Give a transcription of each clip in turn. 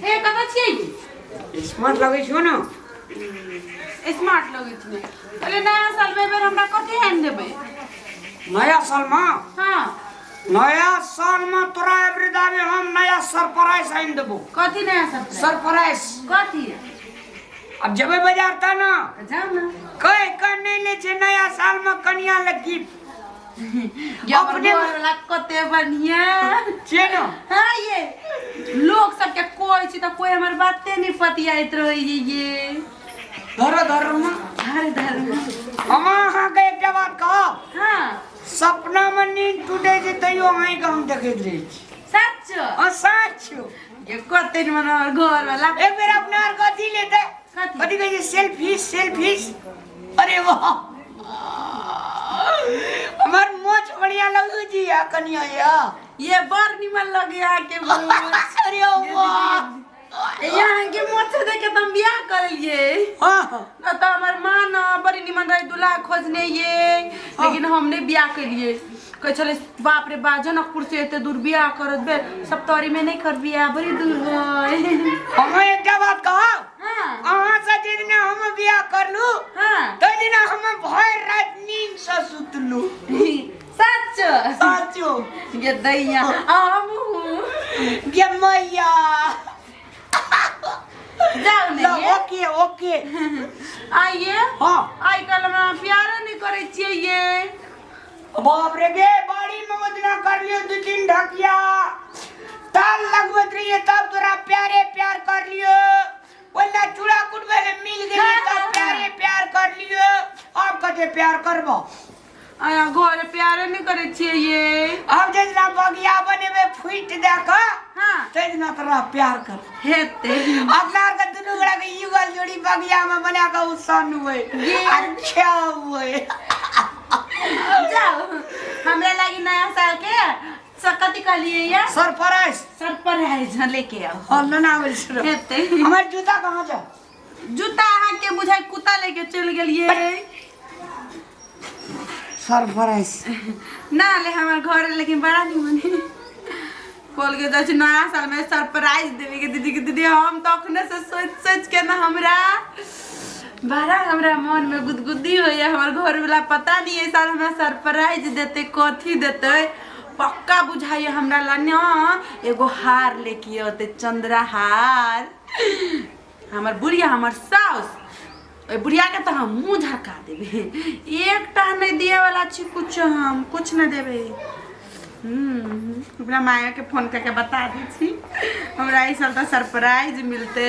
हे कता छियै स्मार्ट लगे छो ना स्मार्ट लगे छै अरे नया साल में बेर हमरा कथि हैन देबै नया साल में हां नया साल में तोरा एवरीडे में हम नया सरप्राइज आइन देबो कथि नया सरप्राइज कथि अब जबे बाजार था ना जाओ ना कई कर नहीं ले छे नया साल में कन्या लगी अपने वाला कते बढ़िया छे ना हां ये लोग सब के कोई छी त कोई हमर बाते नहीं पतियाइत रही ये धर धर हमा हां के एकटा बात कह हां सपना में नींद टूटे जे तइयो आइ के हम देखैत रही सच सच ये कते मन घर वाला एक बेर अपना और कथि लेते कथि कहे सेल्फी अरे वाह हमार मोच बढ़िया लगू जी या कन्या ये बड़ निमन लगे के अरे वाह यहाँ के मोच देख के तुम बियाह कर लिए हां न तो हमर मां न बड़ी निमन रही दूल्हा खोजने ये लेकिन हमने बियाह कर लिए कह चले बाप रे बा जनकपुर से एते दूर बियाह करत बे सप्तरी में नहीं कर बियाह बड़ी दूर होय हम एकटा बात कह हां अहां से जे दिन हम बियाह करलू हां तो दिन हम भर रात नींद से सुतलू सच साचो ये दैया आमू ये मैया जाओ नहीं ओके आइए हां आई कल में प्यार नहीं करे छिए ये बाप रे गे बाड़ी में वदना कर लियो दो तीन ढकिया ताल लगवत रही है तब तोरा प्यारे प्यार कर लियो वल्ला चूड़ा कुटबे ले मिल गई तब प्यारे प्यार कर लियो अब कते प्यार करबो आया घर प्यार नहीं करे छिए ये अब जेना बगिया बनेबे फुट दे के हां तेजना तोरा प्यार कर हेते अपना के दुनु गड़ा के युगल जोड़ी बगिया में बना के उसन हुए अच्छा हुए जाओ हमरे लगी नया साल के सकती का लिए या सरप्राइज लेके आओ हल्ला ना बोल सुनो हेते हमर जूता कहां जा जूता आहा के बुझाई कुत्ता लेके चल गेलिए सरप्राइज ना ले हमर घर लेकिन बड़ा निमन बोल के दछ नया साल में सरप्राइज देवे के दीदी हम तो अखने से सोच के ना हमरा बड़ा हमरा मन में गुदगुदी होया हमर घर वाला पता नहीं है साल हमरा सरप्राइज देते कथी देते पक्का बुझाइए हमरा ला ना एगो हार लेके आते चंद्रा हार हमर बुढ़िया हमर सास ए बुढ़िया के तो हम मुंह झरका देबे एकटा नहीं दिए वाला छी कुछ न देबे अपना माया के फोन करके बता दी छी हमरा इस साल तो सरप्राइज मिलते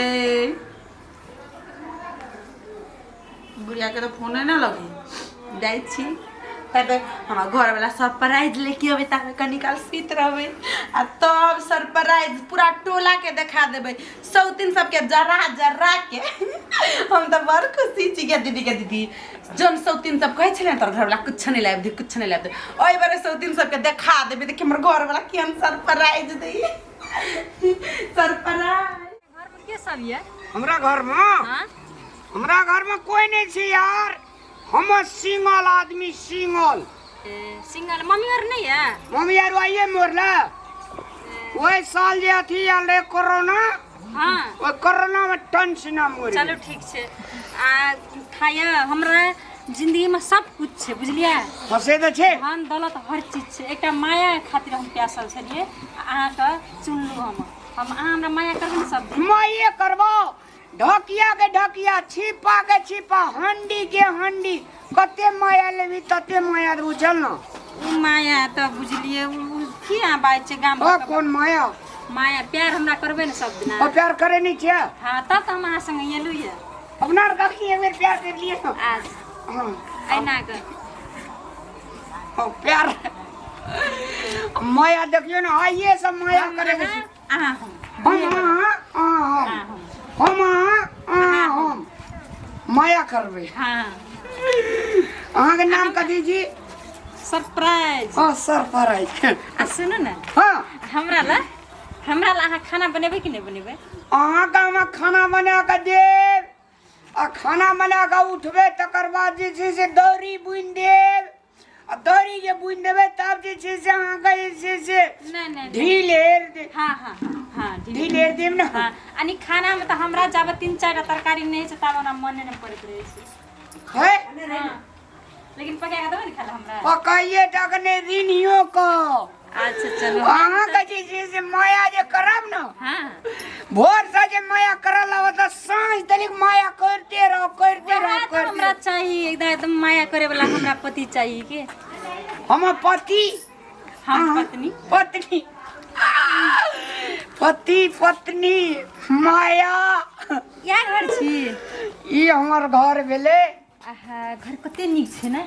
बुढ़िया के तो फोन ना लगे जाई छी तब हमार घर वाला सरप्राइज लेके अबे तब कनिकाल सीत रहबे आ तब सरप्राइज पूरा टोला के दिखा देबे सौतीन सबके जरा के हम तो बड़ खुशी छी के दीदी जन सौतीन सब कहे छले तोर घर वाला कुछ नहीं लाइब दे ओई बारे सौतीन सबके दिखा देबे देख हमर घर वाला केन सरप्राइज दे सरप्राइज घर में के सब ये हमरा घर में हां हमरा घर में कोई नहीं छी यार हम सिंगल आदमी सिंगल मम्मी और नहीं है मम्मी यार आइए मोरला वही साल जे अथी आले कोरोना हां वो कोरोना में टन से ना मोर चलो ठीक छे आ खाया हमरा जिंदगी में सब कुछ छे बुझलिए फसे त छे धन दौलत हर चीज छे एकटा माया खातिर हम प्यासल छलिए आहा के चुनलू हम हमरा माया करबे न सब माये करबो ढकिया के ढकिया छिपा के छिपा हंडी के हंडी कते माया लेबी तते माया बुझल न माया तो बुझलिए किया बात छे गाम ओ कौन माया प्यार हमरा करबे न सब दिन ओ प्यार करे नहीं छे हां तब हम अहाँ संग एलु ये अपना कखी एक बेर प्यार कर लिए आज हां ऐना के ओ प्यार माया देखियो ना आइए सब माया करे के हम माया करबे हां अहाँ के नाम कथी जी सरप्राइज सरप्राइज सुनो ना हां हमरा ला अहाँ खाना बनेबे कि नहीं बनेबे अहाँ का हम खाना बना के देब आ खाना बना के उठबे तकर बाद जे छै से दौरी बुन देब आ दौरी जे बुन देबे तब जे छै से अहाँ के जे छै से नहीं ढीले हाँ हाँ हाँ ढिलेर देम न हाँ अनि खाना में तो हमरा जब 3-4 तरकारी नहीं छै तब हमरा मन नहीं पड़त रहे छै है हाँ। लेकिन पकाएगा तो नहीं खाला हमरा पकाइए टकने दिनियो को अच्छा चलो अहाँ का जे से माया जे करब न हाँ भोर से जे माया करल आव त साँझ तक माया करते रहो हमरा चाहिए एकदम माया करे वाला हमरा पति चाहिए के हम पति हम पत्नी पति पत्नी माया या घर छी ई हमर घर भेले आहा घर कते नीक छै ने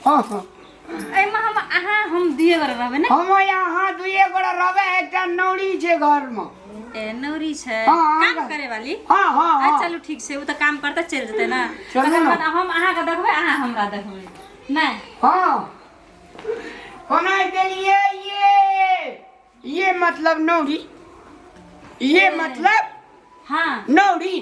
हाँ हाँ एमा हम दुए गोरा रहबे ने हम यहाँ दुए गोरा रहबे एकटा नौरी छै घर में ए नौरी छै हाँ, काम करे वाली हाँ हाँ हाँ चलो ठीक छै उ त काम करते चल जेते ना चलू ना। हम अहाँ के देखबै अहाँ हमरा देखबै नहीं हाँ कोना देलिए ये मतलब नौरी ये मतलब हाँ नौरी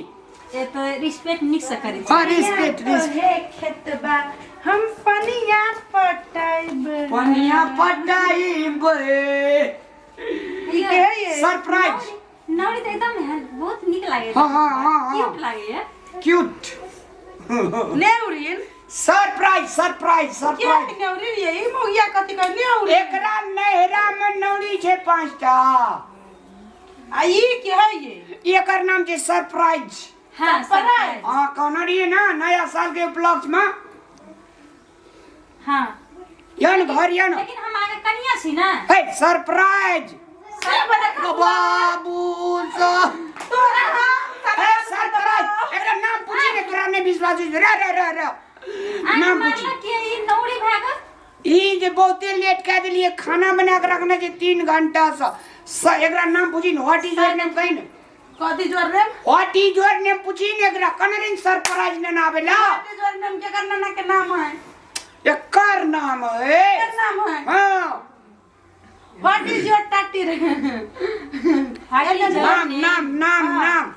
ए तो रिस्पेक्ट निक से करी हाँ रिस्पेक्ट हे खेतबा हम पनिया पटाइब पनिया पटाइब सरप्राइज नौरी तो एकदम बहुत निक लागे हाँ हाँ हाँ क्यूट लागे है क्यूट नेउरिन सरप्राइज क्या नेउरिन यही मोगिया कथि कर नेउरिन एकरा नहरा में नौरी छै 5टा आ ई के है ये एकर नाम छै सरप्राइज हाँ सरप्राइज हाँ कहना रहिए ना नया साल के उपलक्ष्य में हाँ यन घर यन लेकिन हम आगे कनिया छी ना है सरप्राइज बाबू तोरा हम है सरप्राइज एकरा नाम पूछी ने तोरा ने विश्वास रे नाम पूछी के ई नौरी भागत ई जे बहुते लेट कह देलिए खाना बना के रखना छै 3 घंटा से एकरा नाम पूछी ने व्हाट इज योर नेम कहीं ने कथि जोर रे व्हाट इज योर नेम पूछी ने एकरा कनरिन सरप्राइज ने ना आवेला कथि जोर नाम के करना ना के नाम है एकर नाम है के नाम है हां व्हाट इज योर टाटी रे नाम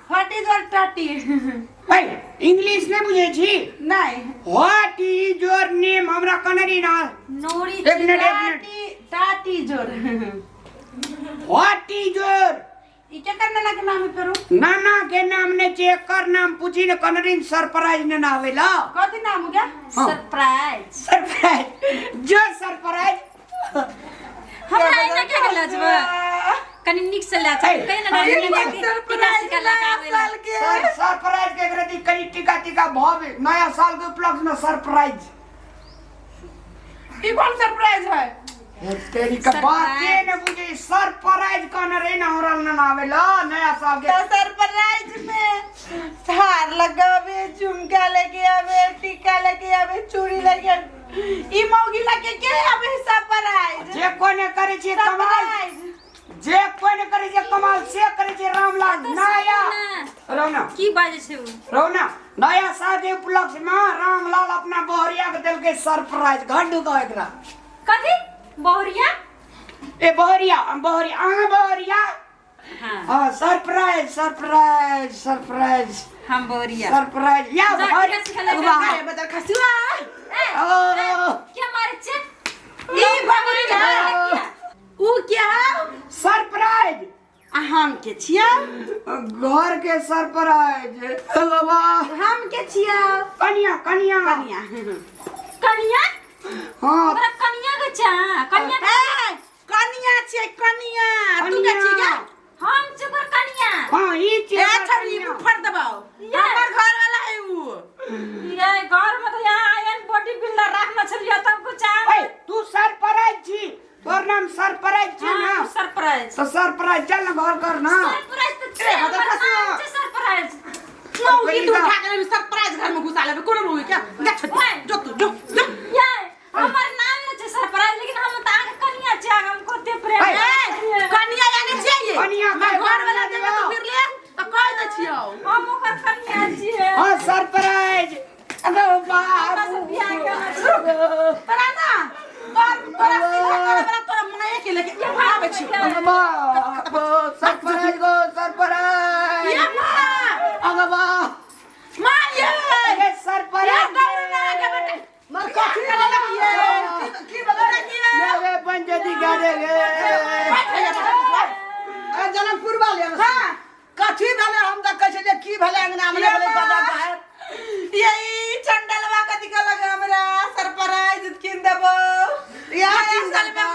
व्हाट इज योर टाटी है इंग्लिश ने बुझे छी नहीं व्हाट इज योर नेम हमरा कनरी ना नौरी एक मिनट टाटी जोर व्हाट इज योर ई के करना ना के नाम है करू नाना के नाम ने चेक कर नाम पूछी ने कनरिन सरप्राइज ने ना आवेला कथि नाम हो गया सरप्राइज जो सरप्राइज हमरा इना के लजबा कनी निक से ला छै कहीं ना सरप्राइज का लगा आवेला सरप्राइज के करती कनी टिका भाव नया साल के उपलक्ष्य में सरप्राइज ई कौन सरप्राइज है तेरी का बात ये न बुझे सरप्राइज कहना रे ना हमरा ना आवेला नया साल के तो सरप्राइज में हार लगावे झुमका लेके आवे टीका लेके आवे चूड़ी लेके ई मौगी लेके के आवे सरप्राइज जे कोने करे छे कमाल जे कोने करे छे कमाल से करे छे रामलाल नया रौना की बाजे छै उ रौना नया साल के उपलक्ष्य में रामलाल अपना बहरिया के दिल के सरप्राइज घंटू का एकरा कथि बहुरिया ए बहरिया आहा बहरिया हां सरप्राइज हम बहुरिया सरप्राइज या अरे बदल खसुआ क्या मारे छे ई बहुरिया ऊ क्या सरप्राइज हम के छिया घर के सरप्राइज बाबा हम के छिया कनिया हां ओकरा कनिया के छा कनिया छियै कनिया तू के छिया हम चुकर कनिया हां ई ए छली फड़ दबाओ हमर घर वाला है ऊ ये घर में तो यहाँ आयन बॉडी बिल्डर रखना छलिया तब कुछ ए तू सरप्राइज छी तोर नाम सरप्राइज छी ना सरप्राइज तो सरप्राइज चल ना घर कर ना सरप्राइज तो छे सरप्राइज मौगी तू उठा के सरप्राइज घर में घुसा लेबे कोनो रोई क्या जो ये हमर नाम न छे सरप्राइज लेकिन हम त आगे कनिया छे हमको ते प्रेम कनिया यानी चाहिए कनिया घर वाला देबे तो फिर ले तो कह दे छियो हम ओकर कनिया छिए हां सरप्राइज अरे बाबू बियाह के तोरा ना तोरा सीधा करे तोरा मनाए के लेके आवे छियो बाबू सरप्राइज गो सरप्राइज ये अरे बा मां ये सरप्राइज ना के बेटे मर कथि करे लगिए की बता दिए मेरे पंचायती गाड़े गे जा बोल यार हां कथी भेले हम त कहै छलिए की भेले अंगना में भेले गदा बाहर यही चंडलवा कथी का लगा हमरा सरप्राइज किन देबो या असल में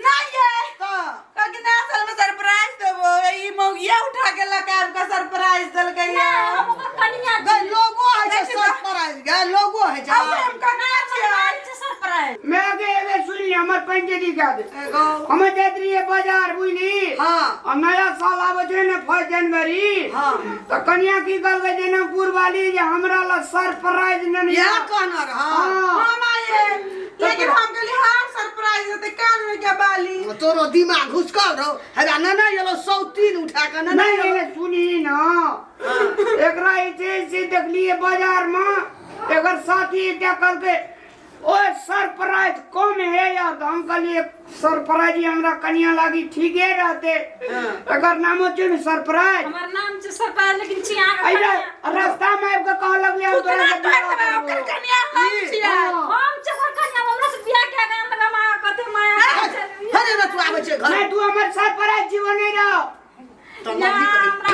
नहीं है तो कि ना असल में सरप्राइज देबो यही मौगिया उठा के लगा आपका सरप्राइज दल गई है हम ओकर कनिया गए लोगो है जे सरप्राइज गए लोगो है जे अब हम कनिया छियै सरप्राइज मैं आगे एवे सुन ली हमर पंचायती का दे एगो हम जात रही बाजार बुझली हां और नया साल आवे छै ने 1 जनवरी हां तो कन्या की करबे जनकपुर वाली जे हमरा ला सरप्राइज न या कहना रहा हम आए लेकिन हम कहली हां सरप्राइज देते कान में क्या बाली तोरो दिमाग घुसकल रहो हैरा ना येलो 103 उठा के ना नहीं नहीं सुनी ना एकरा से देखलिए बाजार में एकर साथी क्या कल के ओ सरप्राइज कम है यार तो हम कहलिए सरप्राइज हमरा कन्या लागी ठीक है रहते अगर नाम छै सरप्राइज हमर नाम छै सरप्राइज लेकिन छिया अइला रास्ता में आब के कह लगले हम तोरा से बियाह ओकर कनिया हम छियै हम छै ओकर कनिया हमरा से बियाह के गाम में माया कते माया अरे ना तू आवे छै घर नहीं तू हमर सरप्राइज जीवन नहीं रह तो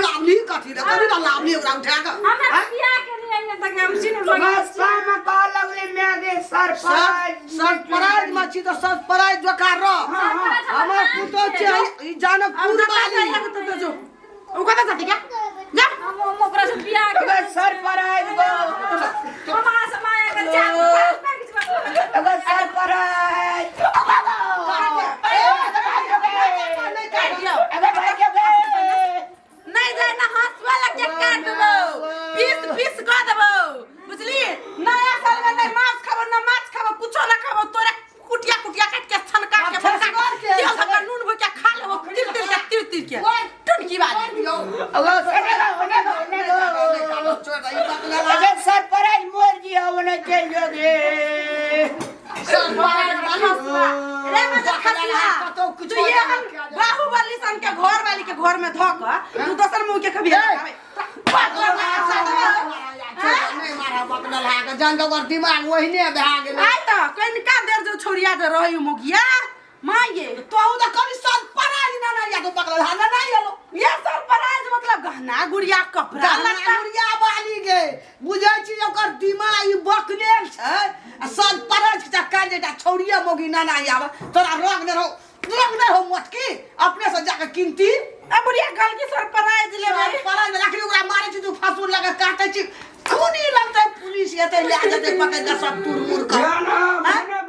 लावली कथी रे करी ना लावली ओकरा उठा के हमरा बियाह के लिए आइए तक हम सिन रास्ता में कह लगले मैं आगे सरप्राइज सरप्राइज मछी तो सरप्राइज जोकार रह हमर पुतो छै ई जनकपुर वाली जो ओ कता जाती क्या जा हम ओकरा से बियाह के अगर सरप्राइज गो हमरा से माया के जा अगर सरप्राइज नहीं जाए ना हंसवा लग के काट देबो पीस पीस कर देबो बुझली नया साल में नहीं मांस खाबो ना माछ खाबो कुछो ना खाबो तोरे कुटिया कुटिया काट के छनका के फटका के तेल का नून भर के खा लेबो तिर तिर के टुनकी बात अगर सरप्राइज मोर जी होने चाहिए गे रे मजा खसिया तू ये हम बाहुबली सन के घर वाली के घर में धक तू दोसर मुंह के कभी जानकर दिमाग वहीने बहा गेल आई त कनिका देर जो छोरिया दे रही मुगिया माये तो तो कभी सरप्राइज ना या तो पकड़ हां ना यालो ये सरप्राइज मतलब गहना गुड़िया कपड़ा लगता गुड़िया वाली गे बुझै छी ओकर दिमाग ई बकलेल छै आ सरप्राइज के चक्कर जेटा छौरिया मोगी ना आवे तोरा रोक दे हो मटकी अपने से जाके किनती अब बुढ़िया गल की सरप्राइज ले सरप्राइज राखली ओकरा मारे छी तू फासुर लगा काटे छी खूनी लगतै पुलिस एते ले जेते पकड़ के सब तुर मुर कर ना